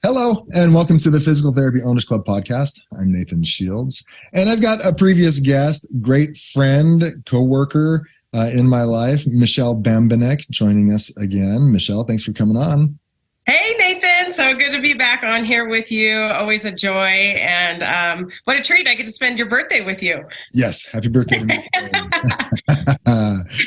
Hello, and welcome to the Physical Therapy Owners Club podcast. I'm Nathan Shields, and I've got a previous guest, great friend, coworker in my life, Michelle Bambenek, joining us again. Michelle, thanks for coming on. Hey, Nathan. So good to be back on here with you. Always a joy. And what a treat. I get to spend your birthday with you. Yes. Happy birthday to me.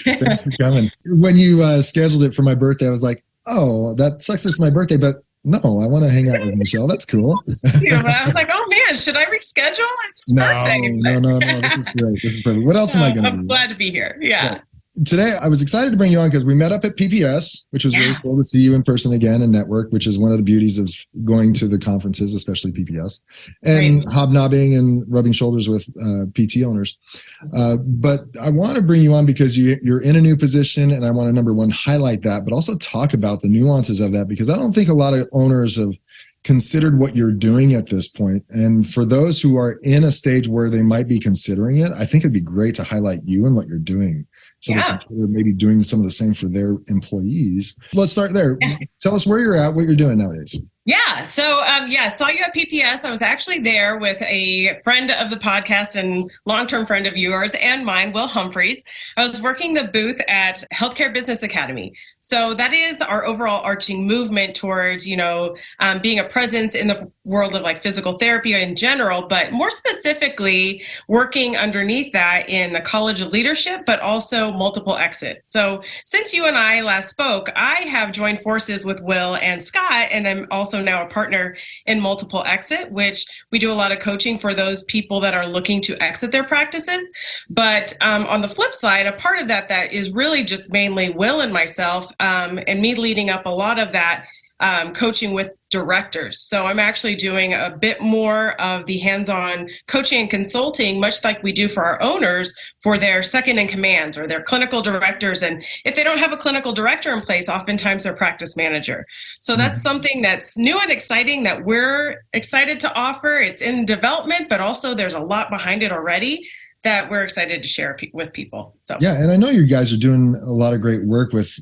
Thanks for coming. When you scheduled it for my birthday, I was like, oh, that sucks. It's my birthday, but no, I want to hang out with Michelle. That's cool. I was like, oh man, should I reschedule? It's his birthday. No. This is great. This is perfect. What else am I going to do? I'm glad to be here. Yeah. Today, I was excited to bring you on because we met up at PPS, which was really cool to see you in person again and network, which is one of the beauties of going to the conferences, especially PPS, and hobnobbing and rubbing shoulders with PT owners. But I want to bring you on because you're in a new position, and I want to, number one, highlight that, but also talk about the nuances of that, because I don't think a lot of owners have considered what you're doing at this point. And for those who are in a stage where they might be considering it, I think it'd be great to highlight you and what you're doing. So they consider maybe doing some of the same for their employees. Let's start there. Tell us where you're at, what you're doing nowadays. Yeah. So, saw you at PPS. I was actually there with a friend of the podcast and long-term friend of yours and mine, Will Humphreys. I was working the booth at Healthcare Business Academy. So that is our overall arching movement towards, being a presence in the world of like physical therapy in general, but more specifically working underneath that in the College of Leadership, but also multiple exit. So since you and I last spoke, I have joined forces with Will and Scott, and I'm also now a partner in Multiple Exit, which we do a lot of coaching for those people that are looking to exit their practices. But on the flip side, a part of that is really just mainly Will and myself, and me leading up a lot of that coaching with directors. So I'm actually doing a bit more of the hands-on coaching and consulting, much like we do for our owners for their second in command or their clinical directors. And if they don't have a clinical director in place, oftentimes their practice manager. So that's something that's new and exciting that we're excited to offer. It's in development, but also there's a lot behind it already that we're excited to share with people. So yeah, and I know you guys are doing a lot of great work with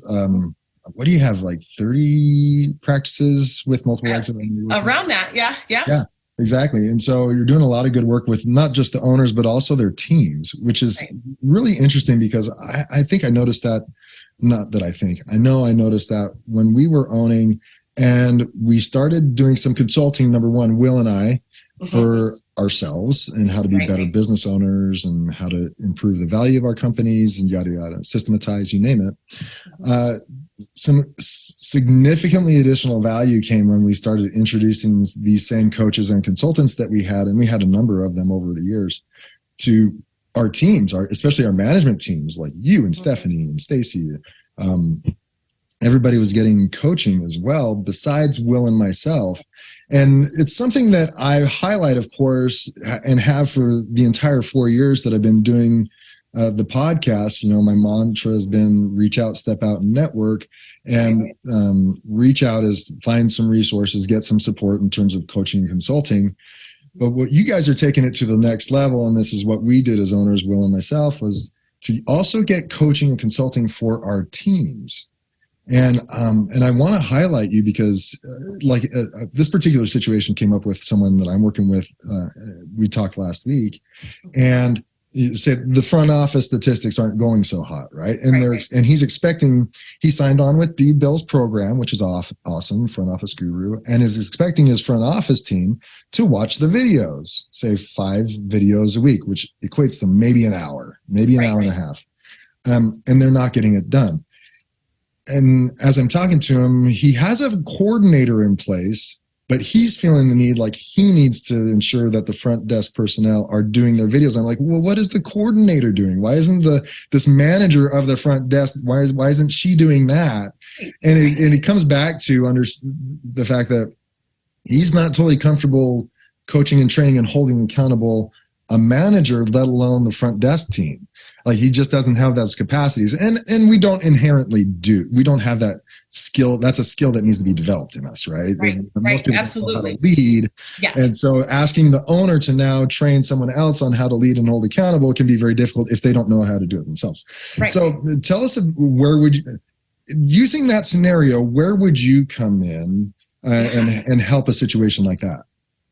what do you have, like 30 practices with multiple exit? Around that, yeah. Yeah, exactly. And so you're doing a lot of good work with not just the owners, but also their teams, which is really interesting because I think I noticed that, I know I noticed that when we were owning and we started doing some consulting, number one, Will and I, for ourselves and how to be better business owners and how to improve the value of our companies and yada, yada, systematize, you name it. Some significantly additional value came when we started introducing these same coaches and consultants that we had, and we had a number of them over the years, to our teams, especially our management teams, like you and Stephanie and Stacy. Everybody was getting coaching as well, besides Will and myself. And it's something that I highlight, of course, and have for the entire 4 years that I've been doing the podcast. My mantra has been reach out, step out, and network. And reach out is find some resources, get some support in terms of coaching and consulting. But what you guys are taking it to the next level, and this is what we did as owners, Will and myself, was to also get coaching and consulting for our teams. And I want to highlight you because this particular situation came up with someone that I'm working with. We talked last week, and you said the front office statistics aren't going so hot, right? And he signed on with D. Bill's program, which is awesome, front office guru, and is expecting his front office team to watch the videos, say 5 videos a week, which equates to maybe an hour, maybe an hour and a half. And they're not getting it done. And as I'm talking to him, he has a coordinator in place, but he's feeling the need, like he needs to ensure that the front desk personnel are doing their videos. I'm like, well, what is the coordinator doing? Why isn't this manager of the front desk, why isn't she doing that? And it comes back to the fact that he's not totally comfortable coaching and training and holding accountable a manager, let alone the front desk team. Like he just doesn't have those capacities. And we don't inherently we don't have that skill. That's a skill that needs to be developed in us, right? Most people absolutely. Don't know how to lead. Yeah. And so asking the owner to now train someone else on how to lead and hold accountable can be very difficult if they don't know how to do it themselves. Right. So tell us, using that scenario, where would you come in and help a situation like that?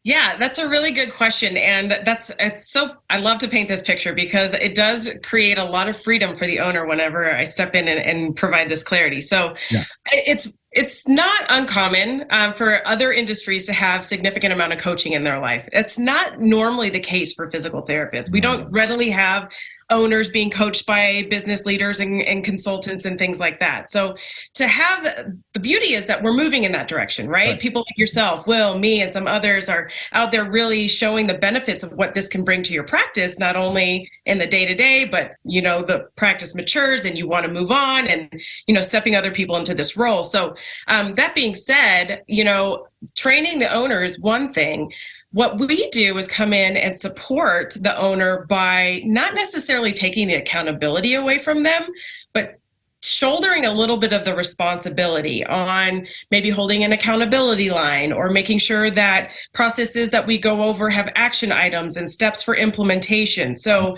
Yeah, that's a really good question. And I love to paint this picture because it does create a lot of freedom for the owner whenever I step in and provide this clarity. So Yeah. it's not uncommon for other industries to have significant amount of coaching in their life. It's not normally the case for physical therapists. We don't readily have owners being coached by business leaders and consultants and things like that. So to have the beauty is that we're moving in that direction, right? People like yourself, Will, me, and some others are out there really showing the benefits of what this can bring to your practice, not only in the day-to-day, but, the practice matures and you want to move on and, stepping other people into this role. So that being said, training the owner is one thing. What we do is come in and support the owner by not necessarily taking the accountability away from them, but shouldering a little bit of the responsibility on maybe holding an accountability line or making sure that processes that we go over have action items and steps for implementation. So,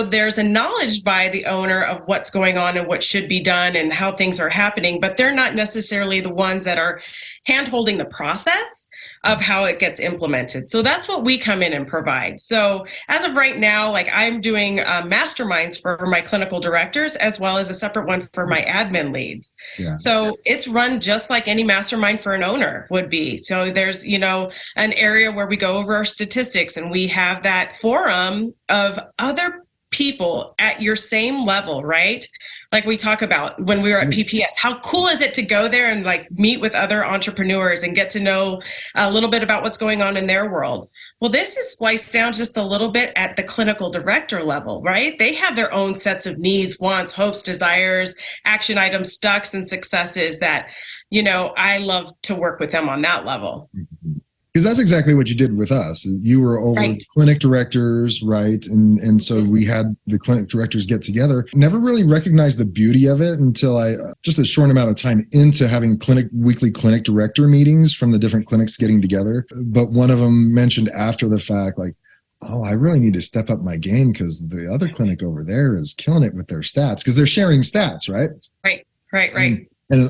there's a knowledge by the owner of what's going on and what should be done and how things are happening, but they're not necessarily the ones that are hand-holding the process of how it gets implemented. So that's what we come in and provide. So as of right now, I'm doing masterminds for my clinical directors as well as a separate one for my admin leads. Yeah. So it's run just like any mastermind for an owner would be. So there's, an area where we go over our statistics and we have that forum of other people at your same level, right? Like we talk about when we were at PPS, how cool is it to go there and meet with other entrepreneurs and get to know a little bit about what's going on in their world? Well, this is spliced down just a little bit at the clinical director level, right? They have their own sets of needs, wants, hopes, desires, action items, stucks, and successes that, I love to work with them on that level. Because that's exactly what you did with us. You were over clinic directors, right? And so we had the clinic directors get together. Never really recognized the beauty of it until I, just a short amount of time into having weekly clinic director meetings from the different clinics getting together. But one of them mentioned after the fact, I really need to step up my game because the other clinic over there is killing it with their stats because they're sharing stats, right? Right. And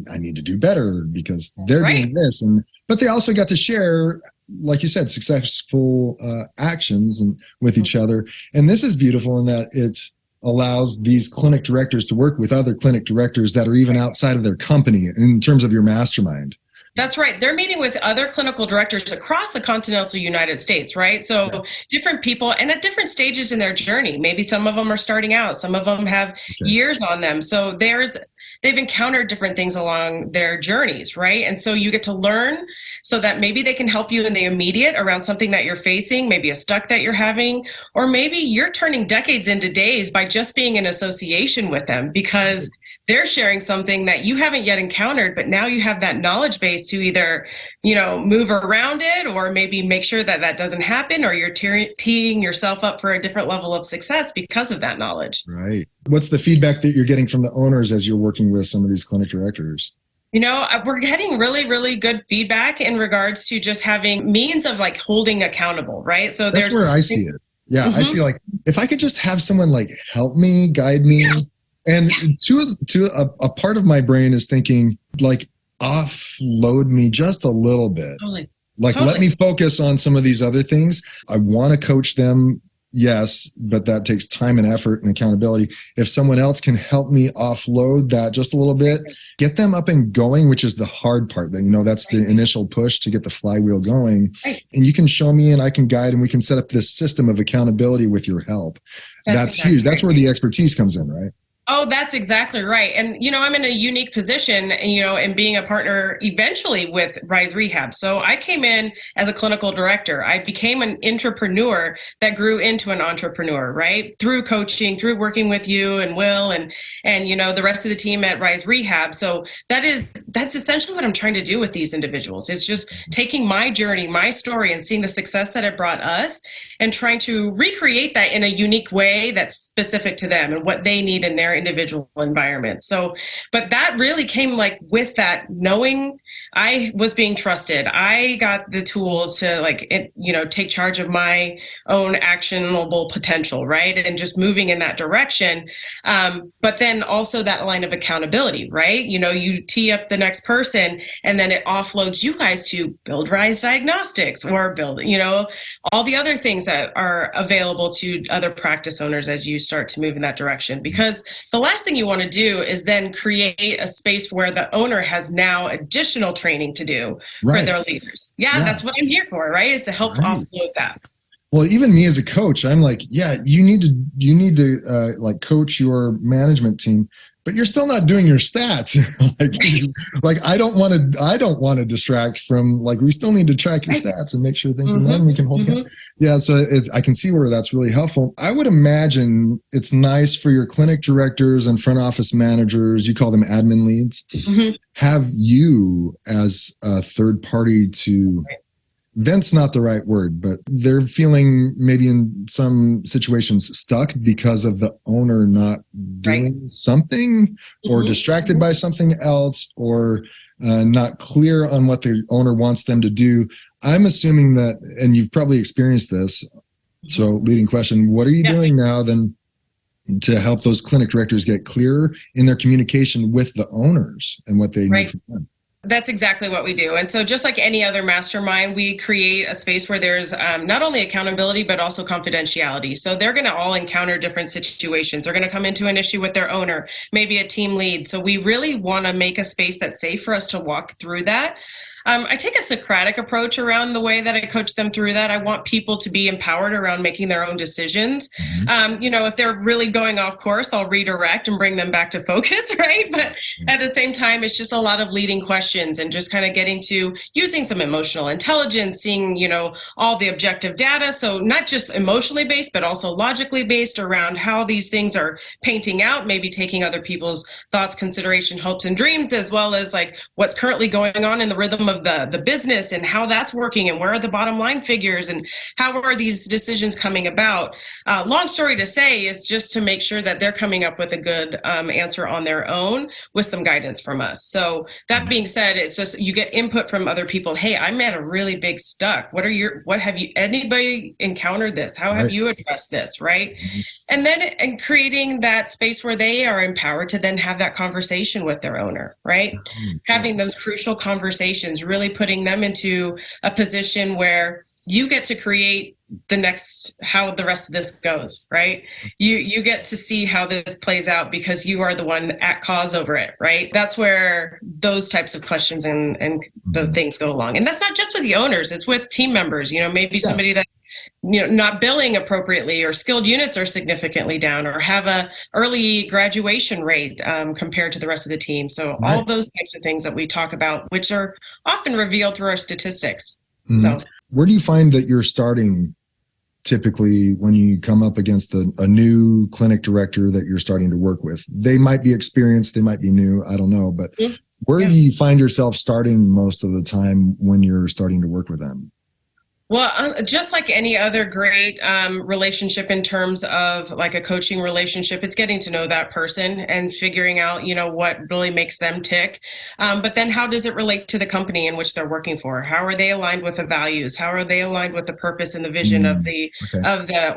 I need to do better because they're doing this. But they also got to share, like you said, successful actions with each other. And this is beautiful in that it allows these clinic directors to work with other clinic directors that are even outside of their company in terms of your mastermind. That's right. They're meeting with other clinical directors across the continental United States, right? So different people and at different stages in their journey. Maybe some of them are starting out. Some of them have years on them. So they've encountered different things along their journeys, right? And so you get to learn so that maybe they can help you in the immediate around something that you're facing, maybe a stuck that you're having, or maybe you're turning decades into days by just being in association with them because they're sharing something that you haven't yet encountered, but now you have that knowledge base to either, move around it or maybe make sure that doesn't happen, or you're teeing yourself up for a different level of success because of that knowledge. Right. What's the feedback that you're getting from the owners as you're working with some of these clinic directors? We're getting really, really good feedback in regards to just having means of holding accountable, right? So that's where I see it. Yeah. I see if I could just have someone help me, guide me. Yeah. And a part of my brain is thinking offload me just a little bit. Totally. Let me focus on some of these other things. I want to coach them. Yes, but that takes time and effort and accountability. If someone else can help me offload that just a little bit, get them up and going, which is the hard part. That's the initial push to get the flywheel going. Right. And you can show me and I can guide and we can set up this system of accountability with your help. That's exactly huge. That's where the expertise comes in, right? Oh, that's exactly right. And, I'm in a unique position, in being a partner eventually with Rise Rehab. So I came in as a clinical director. I became an entrepreneur that grew into an entrepreneur, right? Through coaching, through working with you and Will and the rest of the team at Rise Rehab. So that's essentially what I'm trying to do with these individuals. It's just taking my journey, my story, and seeing the success that it brought us and trying to recreate that in a unique way that's specific to them and what they need in their individual environment. So, but that really came with that knowing I was being trusted. I got the tools to take charge of my own actionable potential, right? And just moving in that direction. But then also that line of accountability, right? You tee up the next person and then it offloads you guys to build Rise Diagnostics or build, all the other things that are available to other practice owners as you start to move in that direction. Because the last thing you want to do is then create a space where the owner has now additional training to do for their leaders. Yeah, that's what I'm here for, right? Is to help offload that. Well, even me as a coach, I'm like, yeah, you need to like coach your management team, but you're still not doing your stats. like I don't want to distract from, like, we still need to track your stats and make sure things, and then we can hold it. Yeah. So I can see where that's really helpful. I would imagine it's nice for your clinic directors and front office managers, you call them admin leads, have you as a third party to vent's not the right word, but they're feeling maybe in some situations stuck because of the owner not doing something or distracted by something else, or not clear on what the owner wants them to do. I'm assuming that, and you've probably experienced this. So leading question, what are you doing now then to help those clinic directors get clearer in their communication with the owners and what they need from them? That's exactly what we do. And so just like any other mastermind, we create a space where there's not only accountability, but also confidentiality. So they're going to all encounter different situations. They're going to come into an issue with their owner, maybe a team lead. So we really want to make a space that's safe for us to walk through that. I take a Socratic approach around the way that I coach them through that. I want people to be empowered around making their own decisions. If they're really going off course, I'll redirect and bring them back to focus, right? But at the same time, it's just a lot of leading questions and just kind of getting to using some emotional intelligence, seeing, all the objective data. So not just emotionally based, but also logically based around how these things are painting out, maybe taking other people's thoughts, consideration, hopes, and dreams, as well as like what's currently going on in the rhythm of the business and how that's working and where are the bottom line figures and how are these decisions coming about. Long story to say is just to make sure that they're coming up with a good answer on their own with some guidance from us. So that being said, it's just you get input from other people. Hey, I'm at a really big stuck. Anybody encountered this? How have you addressed this? Right. And then creating that space where they are empowered to then have that conversation with their owner, right? Having those crucial conversations, really putting them into a position where you get to create how the rest of this goes, right? You get to see how this plays out because you are the one at cause over it, right? That's where those types of questions and the things go along. And that's not just with the owners, it's with team members, maybe somebody that not billing appropriately, or skilled units are significantly down, or have a early graduation rate compared to the rest of the team. So all those types of things that we talk about, which are often revealed through our statistics. So where do you find that you're starting typically when you come up against a new clinic director that you're starting to work with? They might be experienced, they might be new, I don't know, but where do you find yourself starting most of the time when you're starting to work with them? Well, just like any other great relationship in terms of like a coaching relationship, it's getting to know that person and figuring out, what really makes them tick. But then how does it relate to the company in which they're working for? How are they aligned with the values? How are they aligned with the purpose and the vision of the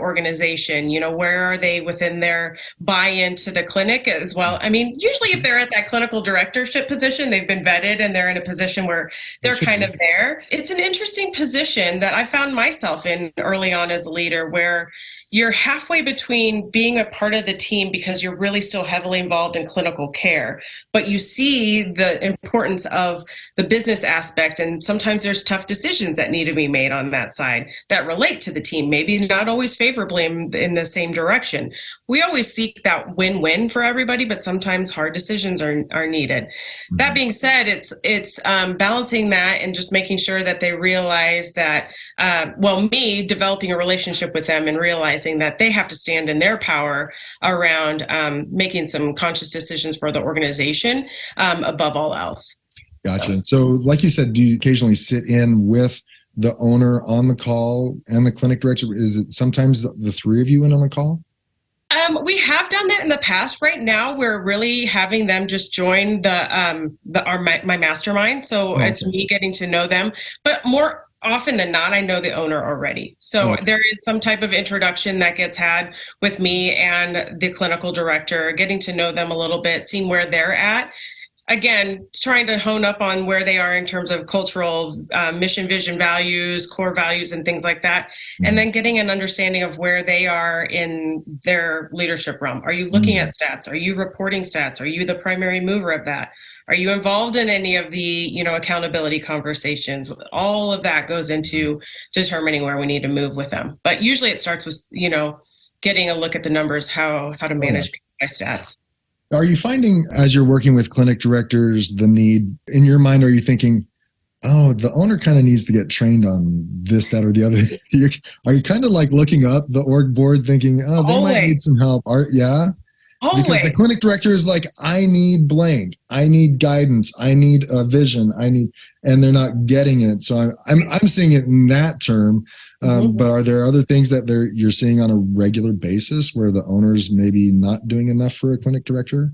organization? Where are they within their buy-in to the clinic as well? I mean, usually if they're at that clinical directorship position, they've been vetted and they're in a position where they're kind of there. It's an interesting position that I found myself in early on as a leader, where you're halfway between being a part of the team because you're really still heavily involved in clinical care, but you see the importance of the business aspect. And sometimes there's tough decisions that need to be made on that side that relate to the team, maybe not always favorably in the same direction. We always seek that win-win for everybody, but sometimes hard decisions are needed. That being said, it's balancing that and just making sure that they realize that, me developing a relationship with them and realizing that they have to stand in their power around making some conscious decisions for the organization above all else. Gotcha. So like you said, do you occasionally sit in with the owner on the call and the clinic director? Is it sometimes the three of you in on the call? We have done that in the past. Right now, we're really having them just join my mastermind. So it's me getting to know them, but more often than not, I know the owner already. So there is some type of introduction that gets had with me and the clinical director, getting to know them a little bit, seeing where they're at. Again, trying to hone up on where they are in terms of cultural mission, vision, values, core values, and things like that. And then getting an understanding of where they are in their leadership realm. Are you looking at stats? Are you reporting stats? Are you the primary mover of that? Are you involved in any of the, accountability conversations? All of that goes into determining where we need to move with them. But usually it starts with, getting a look at the numbers, how to manage by stats. Are you finding, as you're working with clinic directors, the need in your mind? Are you thinking, oh, the owner kind of needs to get trained on this, that, or the other? Are you kind of like looking up the org board thinking, oh, they might need some help? Yeah. Always. Because the clinic director is like, I need blank, I need guidance, I need a vision, and they're not getting it. So I'm seeing it in that term. But are there other things that you're seeing on a regular basis where the owner's maybe not doing enough for a clinic director?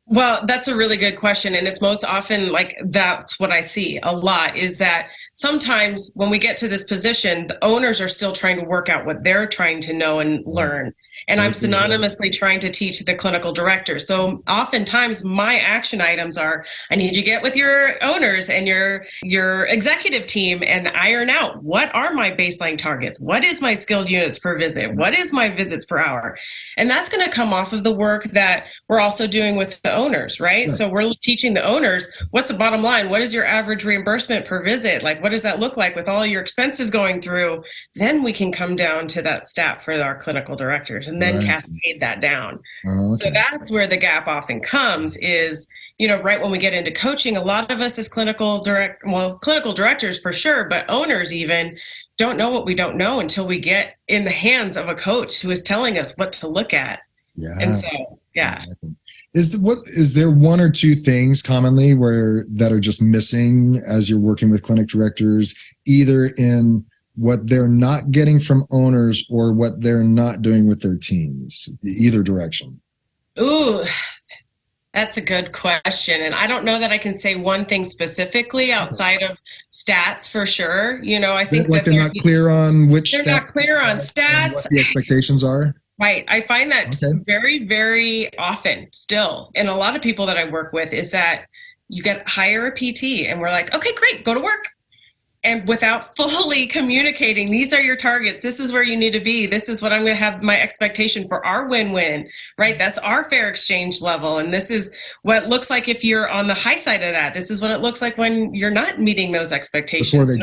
Well, that's a really good question. And it's most often like that's what I see a lot, is that sometimes when we get to this position, the owners are still trying to work out what they're trying to know and learn. And I'm synonymously trying to teach the clinical director. So oftentimes my action items are, I need you to get with your owners and your executive team and iron out, what are my baseline targets? What is my skilled units per visit? What is my visits per hour? And that's going to come off of the work that we're also doing with the owners, right? So we're teaching the owners, what's the bottom line? What is your average reimbursement per visit? Like, what does that look like with all your expenses going through? Then we can come down to that stat for our clinical directors and then cascade that down. So that's where the gap often comes is, right when we get into coaching, a lot of us as clinical directors for sure, but owners even don't know what we don't know until we get in the hands of a coach who is telling us what to look at. And so, Is there one or two things commonly that are just missing as you're working with clinic directors, either in what they're not getting from owners or what they're not doing with their teams, either direction? Ooh, that's a good question. And I don't know that I can say one thing specifically outside of stats for sure. I think they're not clear on which they're not clear on stats. What the expectations are. Right. I find that very, very often still. And a lot of people that I work with is that you hire a PT and we're like, okay, great, go to work. And without fully communicating, these are your targets. This is where you need to be. This is what I'm going to have my expectation for our win-win, right? That's our fair exchange level. And this is what it looks like if you're on the high side of that. This is what it looks like when you're not meeting those expectations.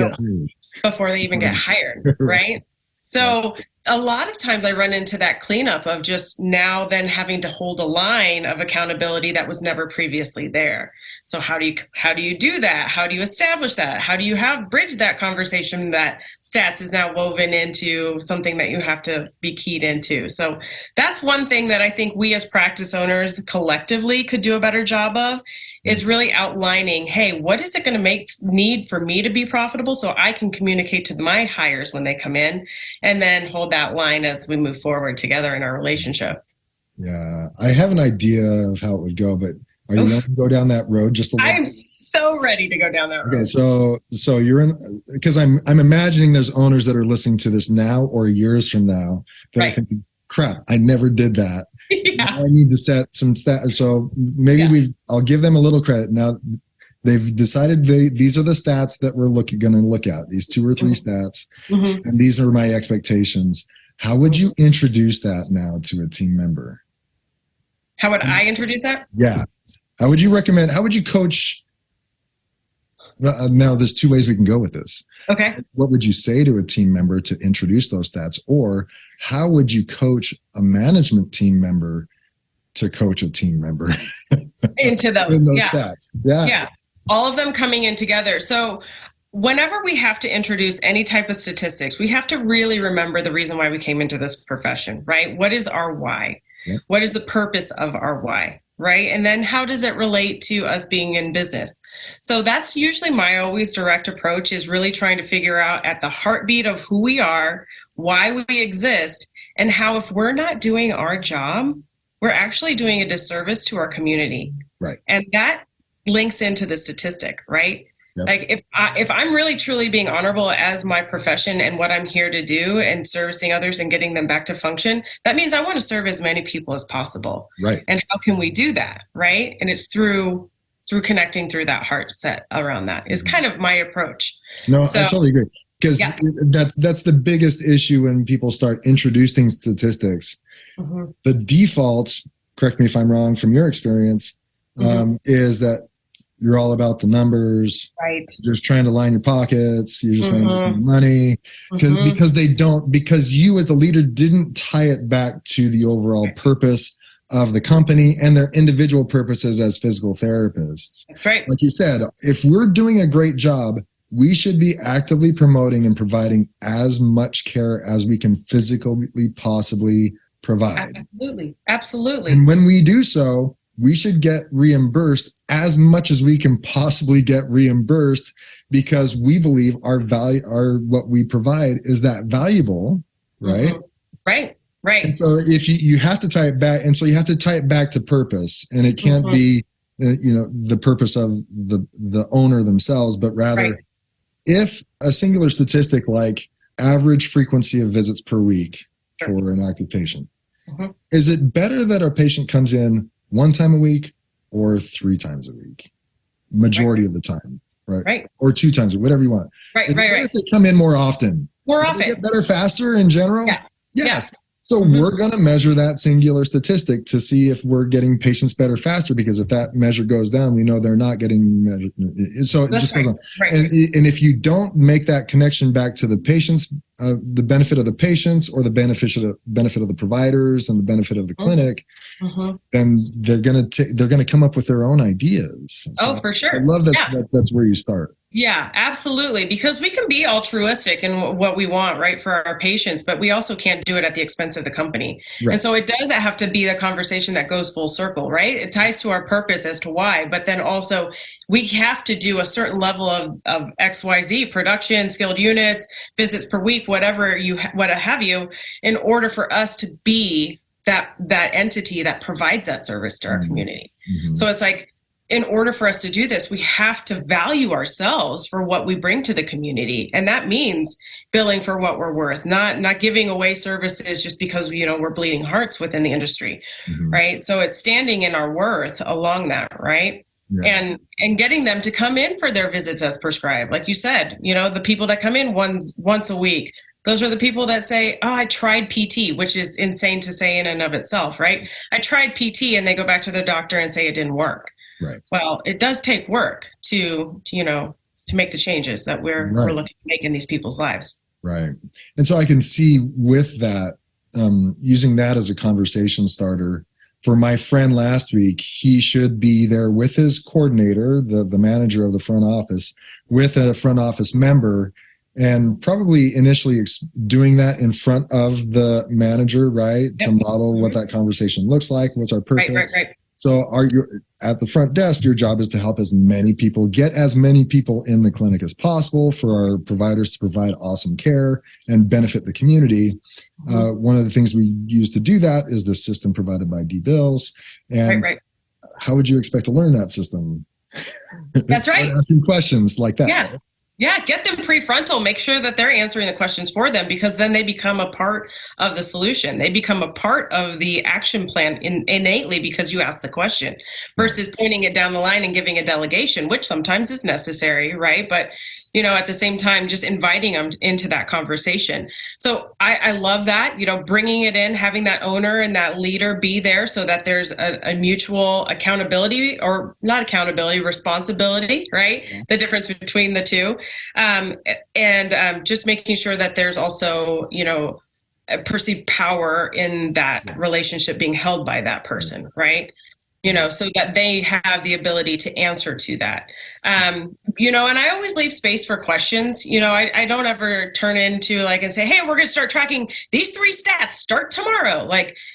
Before they even get hired, right? So a lot of times I run into that cleanup of just now then having to hold a line of accountability that was never previously there. So how do you do that? How do you establish that? How do you bridge that conversation that stats is now woven into something that you have to be keyed into? So that's one thing that I think we as practice owners collectively could do a better job of, is really outlining, hey, what is it going to need for me to be profitable so I can communicate to my hires when they come in, and then hold that line as we move forward together in our relationship. Yeah, I have an idea of how it would go, but are you willing to go down that road just a little? I am so ready to go down that road. Okay, so you're in, because I'm imagining there's owners that are listening to this now or years from now that are thinking, crap, I never did that. Now I need to set some stats. So maybe I'll give them a little credit. Now they've decided these are the stats that we're going to look at, these 2 or 3 stats, and these are my expectations. How would you introduce that now to a team member? How would I introduce that? Yeah. How would you recommend, how would you coach? Now there's 2 ways we can go with this. Okay. What would you say to a team member to introduce those stats? Or how would you coach a management team member to coach a team member? Into those stats. Yeah. All of them coming in together. So whenever we have to introduce any type of statistics, we have to really remember the reason why we came into this profession, right? What is our why? Yeah. What is the purpose of our why? Right? And then how does it relate to us being in business? So that's usually my always direct approach, is really trying to figure out at the heartbeat of who we are, why we exist, and how if we're not doing our job, we're actually doing a disservice to our community. Right. And that links into the statistic, right? Yep. Like if I'm really truly being honorable as my profession and what I'm here to do and servicing others and getting them back to function, that means I want to serve as many people as possible. Right. And how can we do that? Right. And it's through connecting through that heart set around that is kind of my approach. No, I totally agree. Because that's the biggest issue when people start introducing statistics. Mm-hmm. The default, correct me if I'm wrong from your experience, is that you're all about the numbers. Right. You're just trying to line your pockets. You're just trying to make money because you as the leader didn't tie it back to the overall purpose of the company and their individual purposes as physical therapists. Right. Like you said, if we're doing a great job, we should be actively promoting and providing as much care as we can physically possibly provide. Absolutely. Absolutely. And when we do so, we should get reimbursed as much as we can possibly get reimbursed because we believe our value, what we provide is that valuable, right? Right. Right. And so if you have to tie it back, and so you have to tie it back to purpose, and it can't be, the purpose of the owner themselves, but rather if a singular statistic like average frequency of visits per week for an active patient, is it better that our patient comes in 1 time a week or 3 times a week? Majority of the time, right? Or 2 times, or whatever you want. Right. If they come in more often. More often. Get better faster in general? Yeah. Yes. Yeah. So we're going to measure that singular statistic to see if we're getting patients better faster, because if that measure goes down, we know they're not getting measured. So it just goes on. Right. And if you don't make that connection back to the patients, the benefit of the patients or the benefit of the providers and the benefit of the clinic, then they're going to come up with their own ideas. So for sure. I love that that's where you start. Yeah, absolutely. Because we can be altruistic in what we want, right, for our patients, but we also can't do it at the expense of the company. Right. And so it does have to be the conversation that goes full circle, right? It ties to our purpose as to why, but then also we have to do a certain level of XYZ, production, skilled units, visits per week, what have you, in order for us to be that entity that provides that service to our community. So it's like, in order for us to do this, we have to value ourselves for what we bring to the community. And that means billing for what we're worth, not giving away services just because, we're bleeding hearts within the industry, right? So it's standing in our worth along that, right? Yeah. And getting them to come in for their visits as prescribed. Like you said, the people that come in once a week, those are the people that say, oh, I tried PT, which is insane to say in and of itself, right? I tried PT, and they go back to their doctor and say it didn't work. Right. Well, it does take work to make the changes that we're looking to make in these people's lives. Right. And so I can see with that, using that as a conversation starter for my friend last week, he should be there with his coordinator, the manager of the front office, with a front office member, and probably initially doing that in front of the manager, right? Yep. To model what that conversation looks like. What's our purpose? Right. So at the front desk, your job is to help as many people, get as many people in the clinic as possible for our providers to provide awesome care and benefit the community. One of the things we use to do that is the system provided by D-Bills. And how would you expect to learn that system? That's right. Asking questions like that. Yeah. Yeah, get them prefrontal. Make sure that they're answering the questions for them, because then they become a part of the solution. They become a part of the action plan innately because you asked the question, versus pointing it down the line and giving a delegation, which sometimes is necessary, right? But at the same time, just inviting them into that conversation. So I love that, bringing it in, having that owner and that leader be there so that there's a mutual accountability, or not accountability, responsibility, right? Yeah. The difference between the two. And just making sure that there's also, a perceived power in that relationship being held by that person, right? So that they have the ability to answer to that. And I always leave space for questions. I don't ever turn into and say, hey, we're going to start tracking these 3 stats, start tomorrow.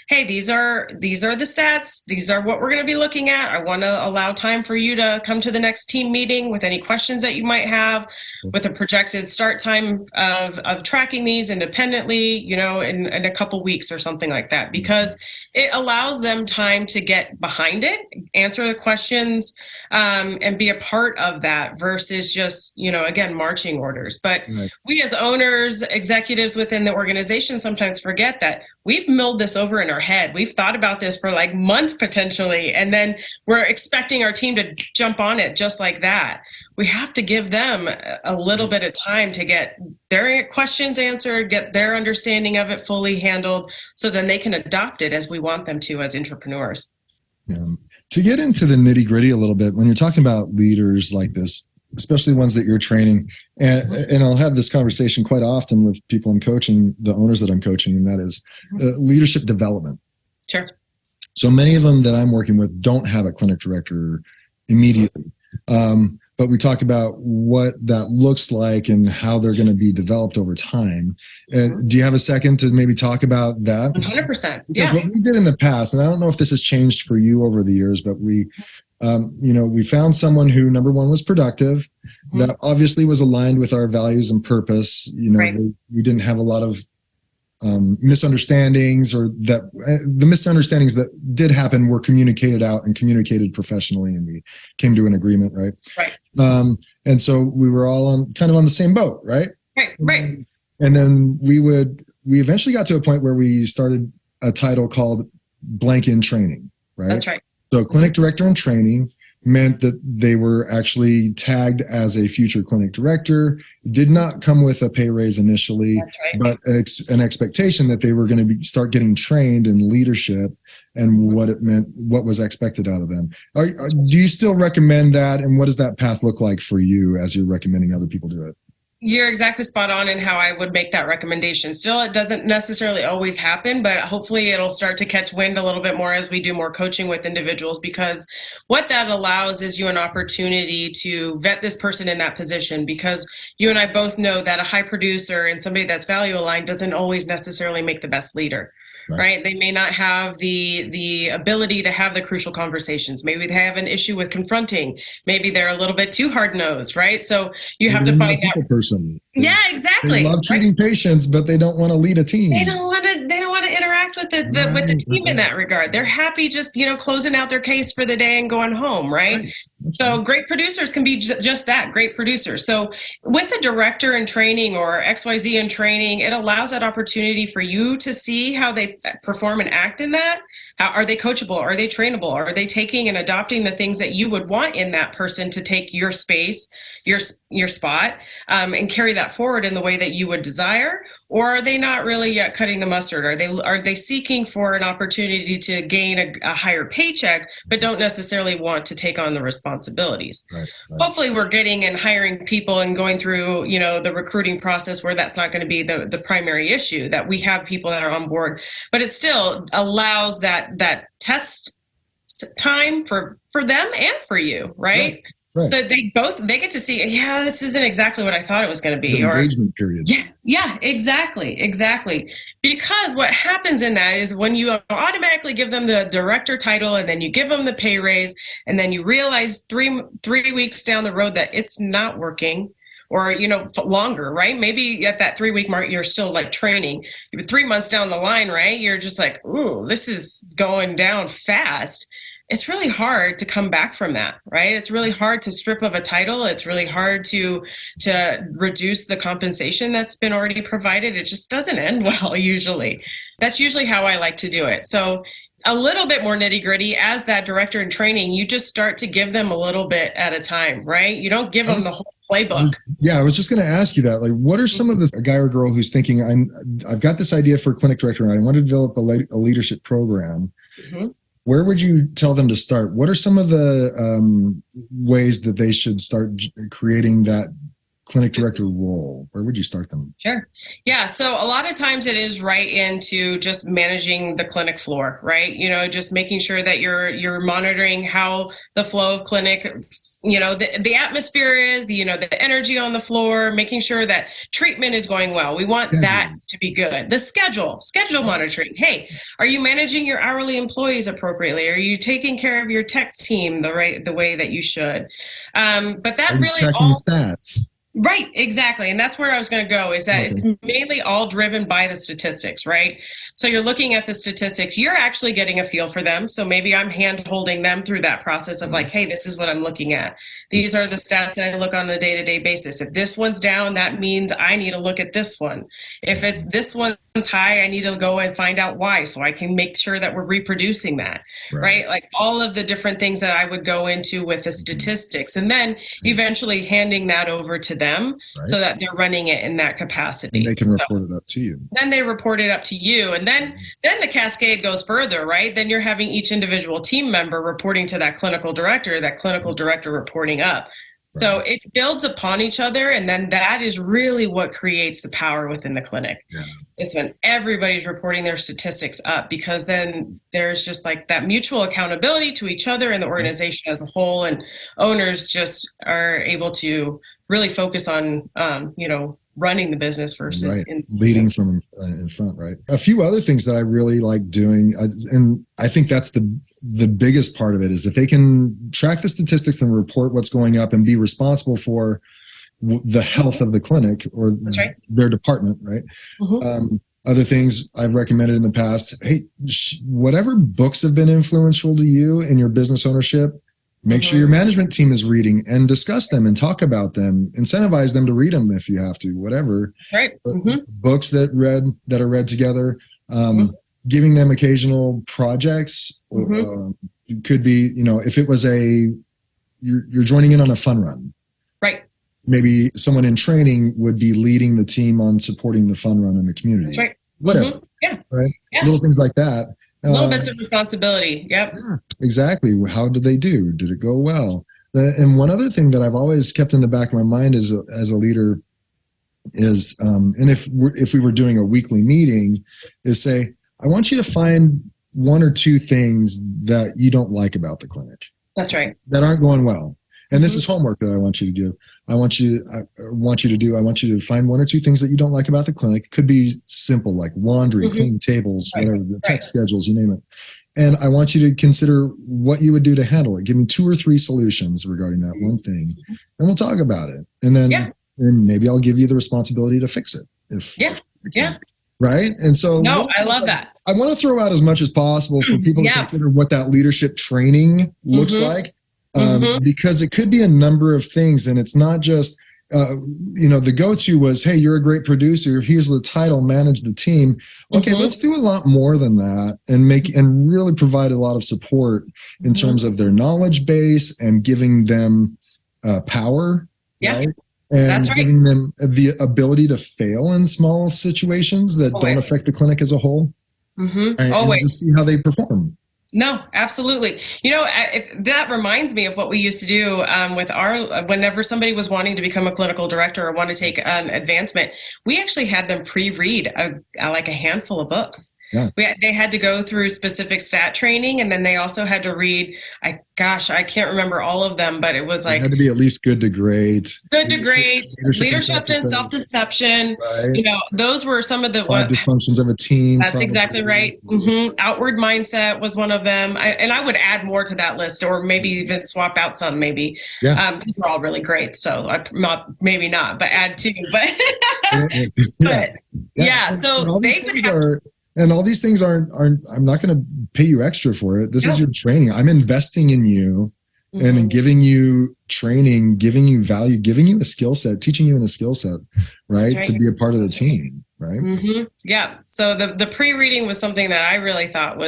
Hey, these are the stats. These are what we're going to be looking at. I want to allow time for you to come to the next team meeting with any questions that you might have, with a projected start time of tracking these independently, in a couple weeks or something like that, because it allows them time to get behind it, answer the questions, and be a part of that versus just, again, marching orders. But we as owners, executives within the organization sometimes forget that we've milled this over in our head. We've thought about this for months potentially, and then we're expecting our team to jump on it just like that. We have to give them a little bit of time to get their questions answered, get their understanding of it fully handled, so then they can adopt it as we want them to as entrepreneurs. Yeah. To get into the nitty gritty a little bit, when you're talking about leaders like this, especially ones that you're training, and I'll have this conversation quite often with people I'm coaching, the owners that I'm coaching, and that is leadership development. Sure. So many of them that I'm working with don't have a clinic director immediately. But we talk about what that looks like and how they're going to be developed over time. Do you have a second to maybe talk about that? 100%. Because what we did in the past, and I don't know if this has changed for you over the years, but we found someone who, number one, was productive, that obviously was aligned with our values and purpose. We didn't have a lot of misunderstandings, or that the misunderstandings that did happen were communicated out and communicated professionally, and we came to an agreement, right? And so we were all on the same boat, right? Right. And then we eventually got to a point where we started a title called blank in training, right? That's right. So clinic director in training meant that they were actually tagged as a future clinic director. Did not come with a pay raise initially, That's right. but an expectation that they were going to start getting trained in leadership and what it meant, what was expected out of them. Do you still recommend that? And what does that path look like for you as you're recommending other people do it? You're exactly spot on in how I would make that recommendation. Still, it doesn't necessarily always happen, but hopefully it'll start to catch wind a little bit more as we do more coaching with individuals, because what that allows is you an opportunity to vet this person in that position, because you and I both know that a high producer and somebody that's value aligned doesn't always necessarily make the best leader. Right? They may not have the ability to have the crucial conversations. Maybe they have an issue with confronting. Maybe they're a little bit too hard-nosed, right? So you have to find that person. Yeah, exactly. They love treating patients, but they don't want to lead a team. They don't want to interact with the team in that regard. They're happy just closing out their case for the day and going home, right? So great producers can be just that, great producers. So with a director in training or XYZ in training, it allows that opportunity for you to see how they perform and act in that. How are they coachable? Are they trainable? Are they taking and adopting the things that you would want in that person to take your space, your spot, and carry that forward in the way that you would desire? Or are they not really yet cutting the mustard? Are they seeking for an opportunity to gain a higher paycheck, but don't necessarily want to take on the responsibilities? Right. Hopefully we're getting and hiring people and going through, the recruiting process where that's not going to be the primary issue, that we have people that are on board, but it still allows that test time for them and for you, right? Right. So they get to see, this isn't exactly what I thought it was going to be. It's an engagement period. Yeah, exactly. Because what happens in that is when you automatically give them the director title and then you give them the pay raise, and then you realize three weeks down the road that it's not working, or, longer, right? Maybe at that 3-week mark, you're still training. 3 months down the line, right? You're just like, ooh, this is going down fast. It's really hard to come back from that, right? It's really hard to strip of a title. It's really hard to reduce the compensation that's been already provided. It just doesn't end well, usually. That's usually how I like to do it. So a little bit more nitty gritty as that director in training, you just start to give them a little bit at a time, right? You don't give them the whole playbook. Yeah, I was just going to ask you that. What are some of a guy or girl who's thinking, I've got this idea for a clinic director and I want to develop a leadership program. Mm-hmm. Where would you tell them to start? What are some of the ways that they should start creating that clinic director role? Where would you start them? Sure. Yeah. So a lot of times it is right into just managing the clinic floor, right? Just making sure that you're monitoring how the flow of clinic, the atmosphere is, the energy on the floor, making sure that treatment is going well. We want that to be good. The schedule monitoring. Hey, are you managing your hourly employees appropriately? Are you taking care of your tech team the way that you should? But that really checking stats. Right, exactly. And that's where I was going to go, is that it's mainly all driven by the statistics, right? So you're looking at the statistics, you're actually getting a feel for them. So maybe I'm hand holding them through that process of like, hey, this is what I'm looking at. These are the stats that I look on a day-to-day basis. If this one's down, that means I need to look at this one. If it's this one's high, I need to go and find out why, so I can make sure that we're reproducing that, right? Like all of the different things that I would go into with the statistics, and then eventually handing that over to them so that they're running it in that capacity. And they can report it up to you. Then they report it up to you. And then the cascade goes further, right? Then you're having each individual team member reporting to that clinical director reporting up. So it builds upon each other. And then that is really what creates the power within the clinic. Is when everybody's reporting their statistics up, because then there's just like that mutual accountability to each other and the organization as a whole. And owners just are able to really focus on, running the business versus leading from in front, right? A few other things that I really like doing, and I think that's the biggest part of it, is if they can track the statistics and report what's going up and be responsible for the health of the clinic or their department, right? Other things I've recommended in the past, hey, whatever books have been influential to you in your business ownership, make sure your management team is reading and discuss them and talk about them, incentivize them to read them if you have to, whatever. Books that are read together, giving them occasional projects. It could be, if it was you're joining in on a fun run. Maybe someone in training would be leading the team on supporting the fun run in the community. Whatever. Little things like that. Little bits of responsibility. Yeah, exactly. How did they do? Did it go well? And one other thing that I've always kept in the back of my mind as a leader is, and if we were doing a weekly meeting, is say, I want you to find one or two things that you don't like about the clinic. That's right. That aren't going well. And this is homework that I want you to do. I want you to find one or two things that you don't like about the clinic. It could be simple, like laundry, clean tables, whatever, the tech schedules, you name it. And I want you to consider what you would do to handle it. Give me 2 or 3 solutions regarding that one thing, and we'll talk about it. And then and maybe I'll give you the responsibility to fix it. Right? And so I love that. I want to throw out as much as possible for people to consider what that leadership training looks like. Because it could be a number of things, and it's not just, the go-to was, hey, you're a great producer. Here's the title, manage the team. Okay, let's do a lot more than that and really provide a lot of support in terms of their knowledge base and giving them power, right? And giving them the ability to fail in small situations that don't affect the clinic as a whole, and to see how they perform. No, absolutely. If that reminds me of what we used to do with whenever somebody was wanting to become a clinical director or want to take an advancement, we actually had them pre-read a handful of books. They had to go through specific stat training, and then they also had to read, I can't remember all of them, but it was like... It had to be at least good to great. Good to great. Leadership and self-deception. Right. Those were some of the... dysfunctions of a team. That's exactly right. Outward mindset was one of them. I would add more to that list, or maybe even swap out some, maybe. These are all really great, so maybe not, but add 2. But, so they would have... And all these things aren't I'm not going to pay you extra for it. This is your training. I'm investing in you and in giving you training, giving you value, giving you a skill set, teaching you in a skill set, right? To be a part of the team, right? Yeah. So the pre-reading was something that I really thought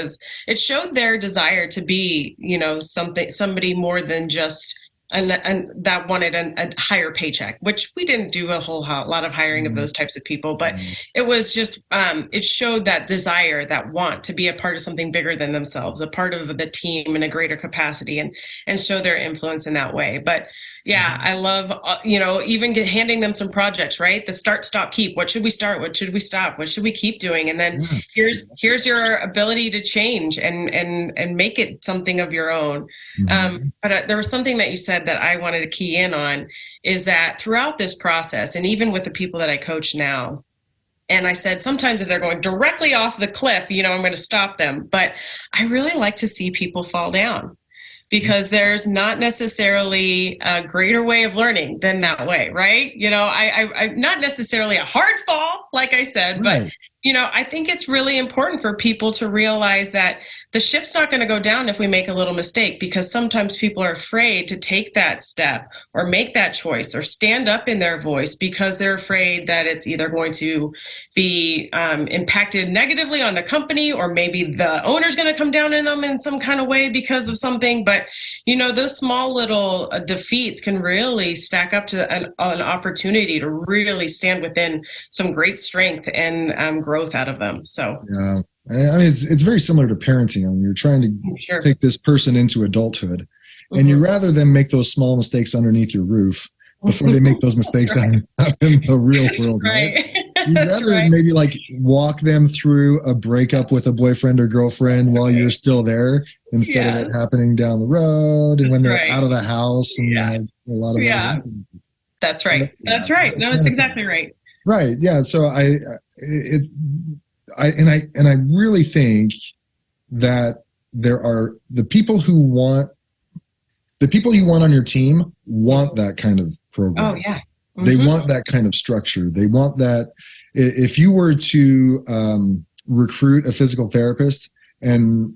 it showed their desire to be, somebody more than just and that wanted a higher paycheck, which we didn't do a whole lot of hiring of those types of people, but it was just, it showed that desire, that want to be a part of something bigger than themselves, a part of the team in a greater capacity, and show their influence in that way. But Yeah, I love, even handing them some projects, right? The start, stop, keep. What should we start? What should we stop? What should we keep doing? And then here's your ability to change and make it something of your own. But there was something that you said that I wanted to key in on, is that throughout this process, and even with the people that I coach now, and I said, sometimes if they're going directly off the cliff, I'm going to stop them. But I really like to see people fall down, because there's not necessarily a greater way of learning than that way, right? I not necessarily a hard fall, like I said, Right. but I think it's really important for people to realize that the ship's not going to go down if we make a little mistake, because sometimes people are afraid to take that step or make that choice or stand up in their voice, because they're afraid that it's either going to be impacted negatively on the company, or maybe the owner's going to come down in them in some kind of way because of something. But, those small little defeats can really stack up to an opportunity to really stand within some great strength and growth out of them. So yeah, I mean, it's very similar to parenting. I mean, you're trying to take this person into adulthood, and you rather than make those small mistakes underneath your roof before they make those mistakes out in the real world. Right? You'd rather maybe like walk them through a breakup with a boyfriend or girlfriend while you're still there, instead of it happening down the road and when they're out of the house and have a lot of That's right. That's right. No, that's exactly right. Right. Yeah. So I really think that there are the people you want on your team want that kind of program. Oh yeah. They want that kind of structure. They want that. If you were to recruit a physical therapist, and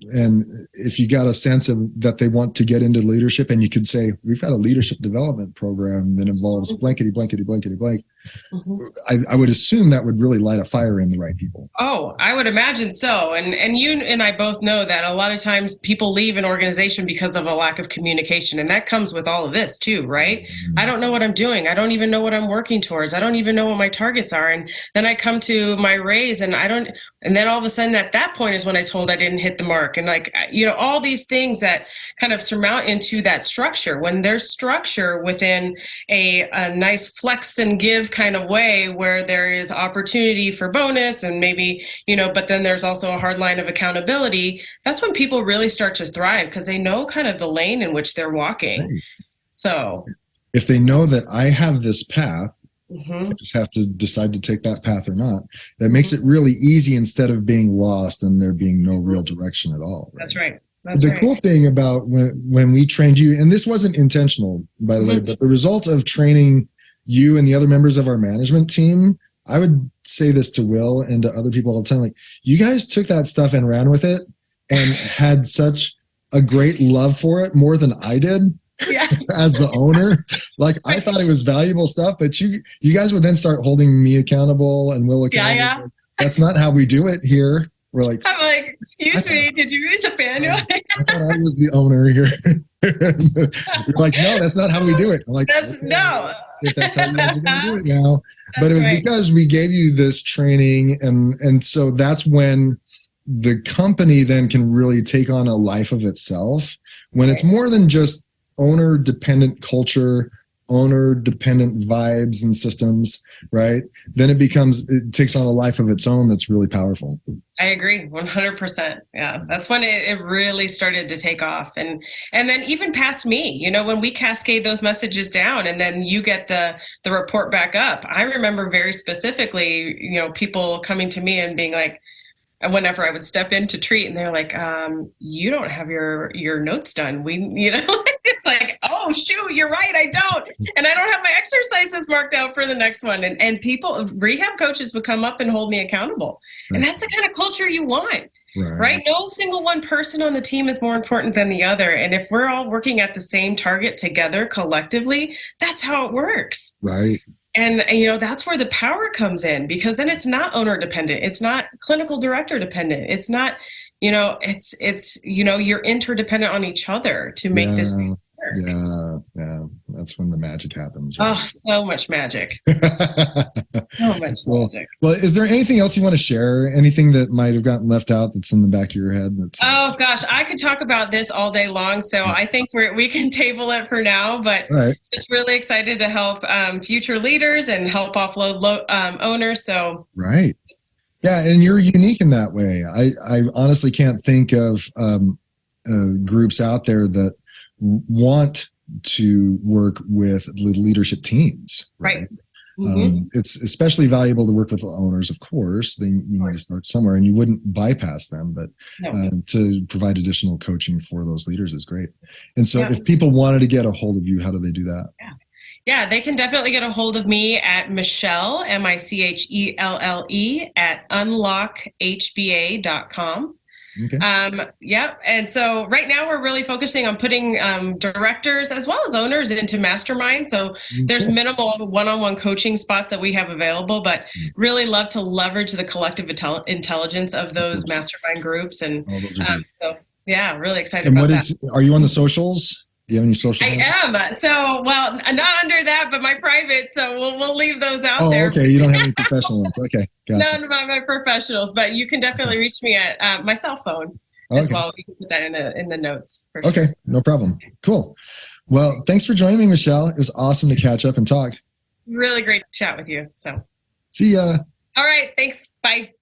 if you got a sense of that they want to get into leadership, and you could say, we've got a leadership development program that involves blankety, blankety, blankety, blank. I would assume that would really light a fire in the right people. Oh, I would imagine so. And you and I both know that a lot of times people leave an organization because of a lack of communication. And that comes with all of this too, right? I don't know what I'm doing. I don't even know what I'm working towards. I don't even know what my targets are. And then I come to my raise and then all of a sudden at that point is when I told I didn't hit the mark. And all these things that kind of surmount into that structure. When there's structure within a nice flex and give kind of way, where there is opportunity for bonus and maybe, but then there's also a hard line of accountability, that's when people really start to thrive, because they know kind of the lane in which they're walking. Right. So if they know that I have this path, I just have to decide to take that path or not, that makes it really easy, instead of being lost and there being no real direction at all. Right? That's right. The cool thing about when we trained you, and this wasn't intentional, by the way, but the result of training you and the other members of our management team, I would say this to Will and to other people all the time, like, you guys took that stuff and ran with it and had such a great love for it, more than I did. As the owner. Like, I thought it was valuable stuff, but you guys would then start holding me accountable and Will accountable. Yeah. That's not how we do it here. We're like, I'm like, excuse me, did you read the manual? I thought I was the owner here. You're like, no, that's not how we do it. I'm like, no. If that's how you guys are going to do it now. But it was because we gave you this training, and so that's when the company then can really take on a life of itself, when it's more than just owner dependent culture, owner dependent vibes and systems, right? Then it takes on a life of its own that's really powerful. I agree 100%. Yeah. That's when it really started to take off. And then even past me, when we cascade those messages down and then you get the report back up, I remember very specifically, people coming to me and being like, and whenever I would step in to treat, and they're like, you don't have your notes done. It's like, oh, shoot, you're right. I don't. And I don't have my exercises marked out for the next one. And rehab coaches would come up and hold me accountable. And that's the kind of culture you want, right? No single one person on the team is more important than the other. And if we're all working at the same target together collectively, that's how it works. Right. And, that's where the power comes in, because then it's not owner dependent. It's not clinical director dependent. It's not, you're interdependent on each other to make this work. Yeah. That's when the magic happens. Right? Oh, so much magic. So much magic. Well, is there anything else you want to share? Anything that might have gotten left out that's in the back of your head? Oh gosh, I could talk about this all day long. So I think we can table it for now. But just really excited to help future leaders and help offload owners. So right. Yeah, and you're unique in that way. I honestly can't think of groups out there that want to work with leadership teams. Right. It's especially valuable to work with owners, of course. Then you need to start somewhere, and you wouldn't bypass them. But to provide additional coaching for those leaders is great. And so, if people wanted to get a hold of you, how do they do that? Yeah, they can definitely get a hold of me at Michelle, Michelle, at unlockhba.com. Okay. And so right now we're really focusing on putting directors as well as owners into mastermind. So there's minimal one-on-one coaching spots that we have available, but really love to leverage the collective intelligence of those mastermind groups. And really excited about that. Are you on the socials? Do you have any social? I am. So, well, not under that, but my private. So we'll leave those out there. Oh, okay. You don't have any professional ones. Okay. Gotcha. None of my professionals, but you can definitely reach me at my cell phone as well. We can put that in the notes. For okay. Sure. No problem. Cool. Well, thanks for joining me, Michelle. It was awesome to catch up and talk. Really great to chat with you. So see ya. All right. Thanks. Bye.